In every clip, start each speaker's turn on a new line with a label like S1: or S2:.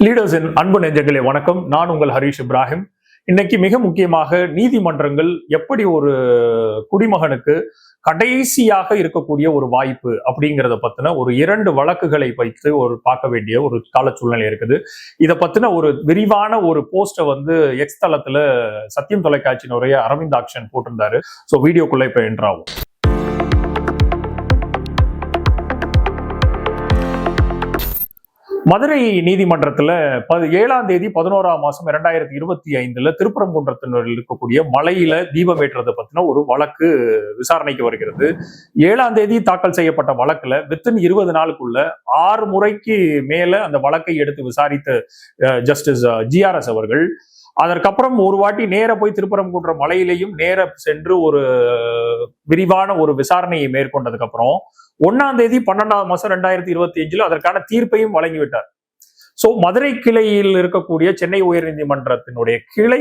S1: லீடர்ஸின் அன்பு நெஞ்சங்களே வணக்கம். நான் உங்கள் ஹரீஷ் இப்ராஹிம். இன்னைக்கு மிக முக்கியமாக நீதிமன்றங்கள் எப்படி ஒரு குடிமகனுக்கு கடைசியாக இருக்கக்கூடிய ஒரு வாய்ப்பு அப்படிங்கிறத பத்தின ஒரு 2 வழக்குகளை வைத்து பார்க்க வேண்டிய ஒரு கால சூழ்நிலை இருக்குது. இதை பத்தின ஒரு விரிவான ஒரு போஸ்டை எக்ஸ் தளத்துல சத்தியம் தொலைக்காட்சியினுடைய அரவிந்தாக்ஷன் போட்டிருந்தாரு. ஸோ வீடியோக்குள்ள இப்ப என்ட்ராகும். மதுரை நீதிமன்றத்துல 7ஆம் தேதி 11ஆம் மாசம் 2025 திருப்பரங்குன்றத்தினர் இருக்கக்கூடிய மலையில தீபம் ஏற்றுறதை பத்தின ஒரு வழக்கு விசாரணைக்கு வருகிறது. 7ஆம் தேதி தாக்கல் செய்யப்பட்ட வழக்குல வித்தின் 20 நாளுக்குள்ள 6 முறைக்கு மேல அந்த வழக்கை எடுத்து விசாரித்த ஜஸ்டிஸ் GRS அவர்கள் அதற்கப்புறம் ஒரு வாட்டி நேர போய் திருப்பரங்குன்ற மலையிலையும் நேர சென்று ஒரு விரிவான ஒரு விசாரணையை மேற்கொண்டதுக்கு அப்புறம் 1ஆம் தேதி 12ஆம் மாசம் 2025 அதற்கான தீர்ப்பையும் வழங்கிவிட்டார். சோ மதுரை கிளையில் இருக்கக்கூடிய சென்னை உயர்நீதிமன்றத்தினுடைய கிளை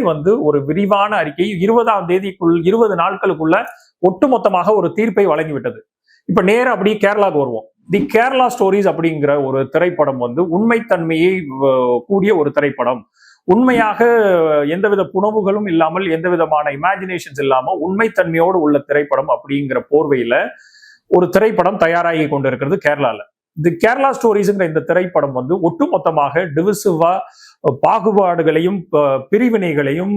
S1: ஒரு விரிவான அறிக்கையை 20ஆம் தேதிக்குள் 20 நாட்களுக்குள்ள ஒட்டுமொத்தமாக ஒரு தீர்ப்பை வழங்கிவிட்டது. இப்ப நேரம் அப்படி கேரளாவுக்கு வருவோம். தி கேரளா ஸ்டோரிஸ் அப்படிங்கிற ஒரு திரைப்படம் உண்மைத்தன்மையை கூடிய ஒரு திரைப்படம். உண்மையாக எந்தவித புணவுகளும் இல்லாமல் எந்த விதமான இமேஜினேஷன்ஸ் இல்லாம உண்மைத்தன்மையோடு உள்ள திரைப்படம் அப்படிங்கிற போர்வையில ஒரு திரைப்படம் தயாராகி கொண்டிருக்கிறது கேரளால. தி கேரளா ஸ்டோரிஸ்ங்கிற இந்த திரைப்படம் ஒட்டுமொத்தமாக டிவிசிவா பாகுபாடுகளையும் பிரிவினைகளையும்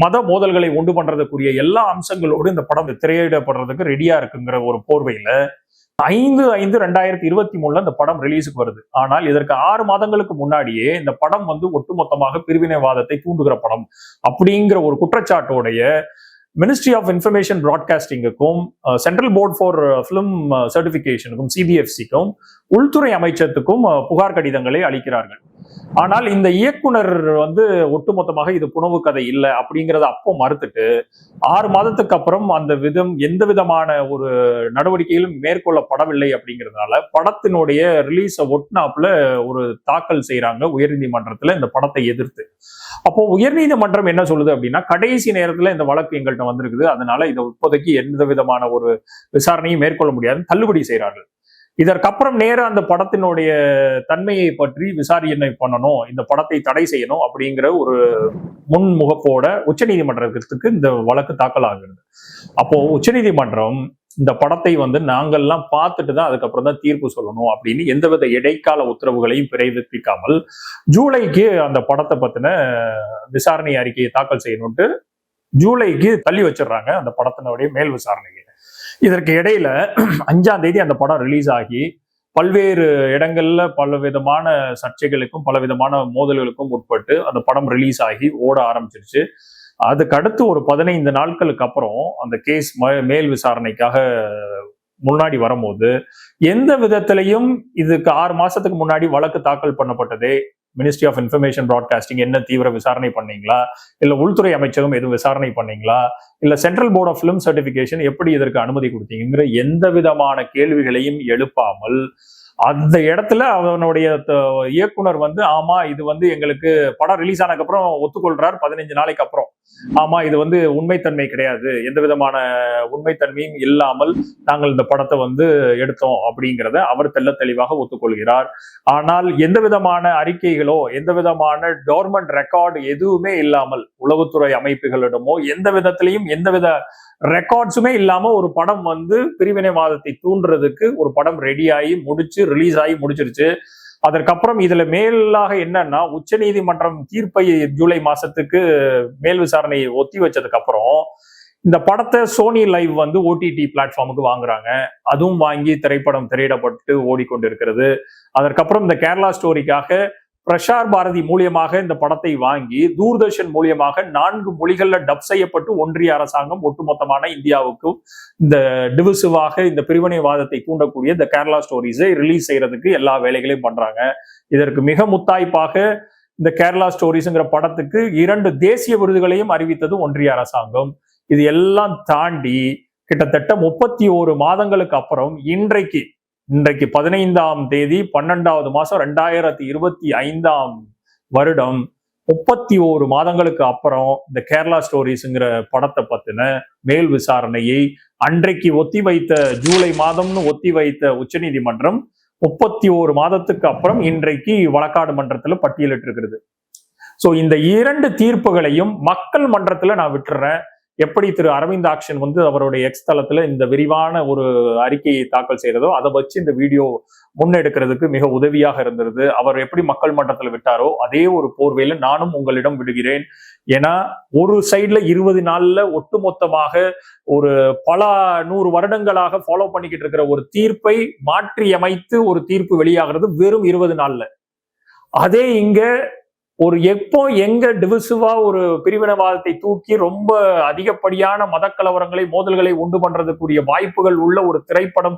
S1: மத மோதல்களை உண்டு பண்றதுக்குரிய எல்லா அம்சங்களோடு இந்த படம் திரையிடப்படுறதுக்கு ரெடியா இருக்குங்கிற ஒரு போர்வையில 5/5/2023 இந்த படம் ரிலீஸுக்கு வருது. ஆனால் இதற்கு 6 மாதங்களுக்கு முன்னாடியே இந்த படம் ஒட்டுமொத்தமாக பிரிவினைவாதத்தை தூண்டுகிற படம் அப்படிங்கிற ஒரு குற்றச்சாட்டோடைய மினிஸ்ட்ரி ஆஃப் இன்ஃபர்மேஷன் பிராட்காஸ்டிங்குக்கும் சென்ட்ரல் போர்ட் ஃபார் பிலிம் சர்டிபிகேஷனுக்கும் CBFCக்கும் உள்துறை அமைச்சத்துக்கும் புகார் கடிதங்களை அளிக்கிறார்கள். ஆனால் இந்த இயக்குனர் ஒட்டுமொத்தமாக இது புனவு கதை இல்லை அப்படிங்கிறத அப்போ மறுத்துட்டு 6 மாதத்துக்கு அப்புறம் அந்த எந்த விதமான ஒரு நடவடிக்கையிலும் மேற்கொள்ளப்படவில்லை அப்படிங்கிறதுனால படத்தினுடைய ரிலீஸை ஒட்டினாப்புல ஒரு தாக்கல் செய்யறாங்க உயர்நீதிமன்றத்துல இந்த படத்தை எதிர்த்து. அப்போ உயர்நீதிமன்றம் என்ன சொல்லுது அப்படின்னா, கடைசி நேரத்துல இந்த வழக்கு எங்கள்கிட்ட வந்திருக்குது, அதனால இதை இப்போதைக்கு எந்த விதமான ஒரு விசாரணையும் மேற்கொள்ள முடியாதுன்னு தள்ளுபடி செய்யறார்கள். இதற்கப்புறம் நேரம் அந்த படத்தினுடைய தன்மையை பற்றி விசாரணை பண்ணணும், இந்த படத்தை தடை செய்யணும் அப்படிங்கிற ஒரு முன்முகப்போட உச்சநீதிமன்றத்துக்கு இந்த வழக்கு தாக்கல் ஆகிறது. அப்போ உச்சநீதிமன்றம் இந்த படத்தை நாங்கள்லாம் பார்த்துட்டு தான் அதுக்கப்புறம் தான் தீர்ப்பு சொல்லணும் அப்படின்னு எந்தவித இடைக்கால உத்தரவுகளையும் பிறப்பிக்காமல் ஜூலைக்கு அந்த படத்தை பத்தின விசாரணை அறிக்கையை தாக்கல் செய்யணும்ட்டு ஜூலைக்கு தள்ளி வச்சிடுறாங்க அந்த படத்தினுடைய மேல் விசாரணையை. இதற்கு இடையில 5ஆம் தேதி அந்த படம் ரிலீஸ் ஆகி பல்வேறு இடங்கள்ல பல விதமான சர்ச்சைகளுக்கும் பல விதமான மோதல்களுக்கும் உட்பட்டு அந்த படம் ரிலீஸ் ஆகி ஓட ஆரம்பிச்சிருச்சு. அதுக்கு அடுத்து ஒரு 15 நாட்களுக்கு அப்புறம் அந்த கேஸ் மேல் விசாரணைக்காக முன்னாடி வரும்போது எந்த விதத்திலையும் இதுக்கு 6 மாசத்துக்கு முன்னாடி வழக்கு தாக்கல் பண்ணப்பட்டதே மினிஸ்ட்ரி ஆஃப் இன்ஃபர்மேஷன் பிராட்காஸ்டிங் என்ன தீவிர விசாரணை பண்ணீங்களா, இல்ல உள்துறை அமைச்சகம் எதுவும் விசாரணை பண்ணீங்களா, இல்ல Central Board of Film Certification எப்படி இதற்கு அனுமதி கொடுத்தீங்கிற எந்த விதமான கேள்விகளையும் எழுப்பாமல் அந்த இடத்துல அவனுடைய இயக்குனர் ஆமா இது எங்களுக்கு படம் ரிலீஸ் ஆனதுக்கு அப்புறம் ஒத்துக்கொள்றார் 15 நாளைக்கு அப்புறம், ஆமா இது உண்மைத்தன்மை கிடையாது, எந்த விதமான உண்மைத்தன்மையும் இல்லாமல் நாங்கள் இந்த படத்தை எடுத்தோம் அப்படிங்கிறத அவர் தெளிவாக ஒத்துக்கொள்கிறார். ஆனால் எந்த விதமான அறிக்கைகளோ எந்த விதமான கவர்மெண்ட் ரெக்கார்டு எதுவுமே இல்லாமல் உளவுத்துறை அமைப்புகளிடமோ எந்த விதத்திலையும் எந்தவித ரெக்கார்ட்ஸுமே இல்லாம ஒரு படம் பிரிவினைவாதத்தை தூண்டுறதுக்கு ஒரு படம் ரெடி ஆகி ரிலீஸ் ஆகி முடிச்சிருச்சு. அதற்கப்புறம் இதுல மேலாக என்னன்னா, உச்ச நீதிமன்றம் தீர்ப்பை ஜூலை மாசத்துக்கு மேல் விசாரணையை ஒத்தி வச்சதுக்கு அப்புறம் இந்த படத்தை சோனி லைவ் OTT பிளாட்ஃபார்முக்கு வாங்குறாங்க. அதுவும் வாங்கி திரைப்படம் திரையிடப்பட்டு ஓடிக்கொண்டிருக்கிறது. அதற்கப்புறம் இந்த கேரளா ஸ்டோரிக்காக பிரசார் பாரதி மூலியமாக இந்த படத்தை வாங்கி தூர்தர்ஷன் மூலியமாக 4 மொழிகள்ல டப் செய்யப்பட்டு ஒன்றிய அரசாங்கம் ஒட்டுமொத்தமான இந்தியாவுக்கு இந்த டிவிசிவாக இந்த பிரிவினைவாதத்தை தூண்டக்கூடிய இந்த கேரளா ஸ்டோரிஸை ரிலீஸ் செய்யறதுக்கு எல்லா வேலைகளையும் பண்றாங்க. இதற்கு மிக முத்தாய்ப்பாக இந்த கேரளா ஸ்டோரிஸ்ங்கிற படத்துக்கு 2 தேசிய விருதுகளையும் அறிவித்தது ஒன்றிய அரசாங்கம். இது எல்லாம் தாண்டி கிட்டத்தட்ட 31 மாதங்களுக்கு அப்புறம் இன்றைக்கு 15ஆம் தேதி 12வது மாசம் 2025 வருடம் 31 மாதங்களுக்கு அப்புறம் இந்த கேரளா ஸ்டோரிஸ்ங்கிற படத்தை பத்தின மேல் விசாரணையை அன்றைக்கு ஒத்தி வைத்த ஜூலை மாதம்னு ஒத்தி வைத்த உச்சநீதிமன்றம் 31 மாதத்துக்கு அப்புறம் இன்றைக்கு வழக்காடு மன்றத்துல பட்டியலிட்டு இருக்கிறது. சோ இந்த 2 தீர்ப்புகளையும் மக்கள் மன்றத்துல நான் விட்டுறேன். எப்படி திரு அரவிந்தாக்ஷன் அவருடைய எக்ஸ் தளத்துல இந்த விரிவான ஒரு அறிக்கையை தாக்கல் செய்யறதோ அதை வச்சு இந்த வீடியோ முன்னெடுக்கிறதுக்கு மிக உதவியாக இருந்தது. அவர் எப்படி மக்கள் மன்றத்துல விட்டாரோ அதே ஒரு போர்வையில நானும் உங்களிடம் விடுகிறேன். ஏன்னா ஒரு சைட்ல 20 நாள்ல ஒட்டுமொத்தமாக ஒரு பல 100 வருடங்களாக ஃபாலோ பண்ணிக்கிட்டு இருக்கிற ஒரு தீர்ப்பை மாற்றி அமைத்து ஒரு தீர்ப்பு வெளியாகிறது வெறும் 20 நாள்ல. அதே இங்க ஒரு எப்போ எங்க டிவிசிவா ஒரு பிரிவினைவாதத்தை தூக்கி ரொம்ப அதிகப்படியான மதக்கலவரங்களை மோதல்களை உண்டு பண்றதுக்குரிய வாய்ப்புகள் உள்ள ஒரு திரைப்படம்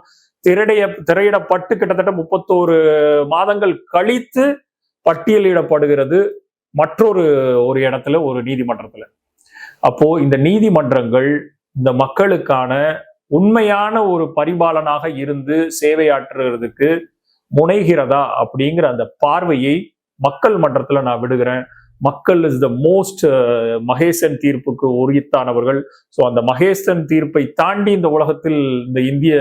S1: திரையிடப்பட்டு கிட்டத்தட்ட 31 மாதங்கள் கழித்து பட்டியலிடப்படுகிறது மற்றொரு இடத்துல, ஒரு நீதிமன்றத்துல. அப்போ இந்த நீதிமன்றங்கள் இந்த மக்களுக்கான உண்மையான ஒரு பரிபாலனாக இருந்து சேவையாற்றுறதுக்கு முனைகிறதா அப்படிங்கிற அந்த பார்வையை மக்கள் மன்றத்துல நான் விடுகிறேன். மக்கள் இஸ் த மோஸ்ட் மகேசன் தீர்ப்புக்கு உரித்தானவர்கள். ஸோ அந்த மகேசன் தீர்ப்பை தாண்டி இந்த உலகத்தில் இந்த இந்திய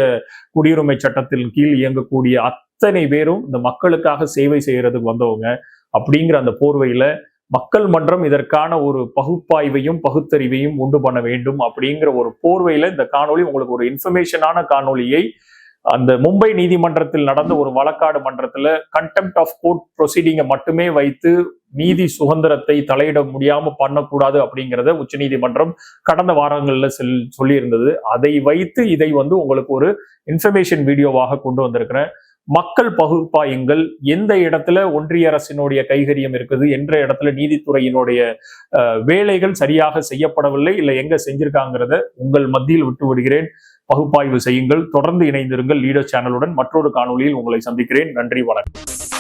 S1: குடியுரிமை சட்டத்தின் கீழ் இயங்கக்கூடிய அத்தனை பேரும் இந்த மக்களுக்காக சேவை செய்யறதுக்கு வந்தவங்க. அப்படிங்கிற அந்த போர்வையில மக்கள் மன்றம் இதற்கான ஒரு பகுப்பாய்வையும் பகுத்தறிவையும் உண்டு பண்ண வேண்டும் அப்படிங்கிற ஒரு போர்வையில இந்த காணொளி உங்களுக்கு ஒரு இன்ஃபர்மேஷனான காணொளியை அந்த மும்பை நீதிமன்றத்தில் நடந்த ஒரு வழக்காடு மன்றத்துல கண்டெம்ப்ட் ஆஃப் கோர்ட் ப்ரொசீடிங்கை மட்டுமே வைத்து நீதி சுதந்திரத்தை தலையிட முடியாம பண்ணக்கூடாது அப்படிங்கிறத உச்ச நீதிமன்றம் கடந்த வாரங்கள்ல சொல்லி இருந்தது. அதை வைத்து இதை உங்களுக்கு ஒரு இன்ஃபர்மேஷன் வீடியோவாக கொண்டு வந்திருக்கிறேன். மக்கள் பகுப்பாயுங்கள். எந்த இடத்துல ஒன்றிய அரசினுடைய கைகரியம் இருக்குது, என்ற இடத்துல நீதித்துறையினுடைய வேலைகள் சரியாக செய்யப்படவில்லை, இல்லை எங்க செஞ்சிருக்காங்கிறத உங்கள் மத்தியில் விட்டு விடுகிறேன். பகுப்பாய்வு செய்யுங்கள். தொடர்ந்து இணைந்திருங்கள் லீடர் சேனலுடன். மற்றொரு காணொளியில் உங்களை சந்திக்கிறேன். நன்றி, வணக்கம்.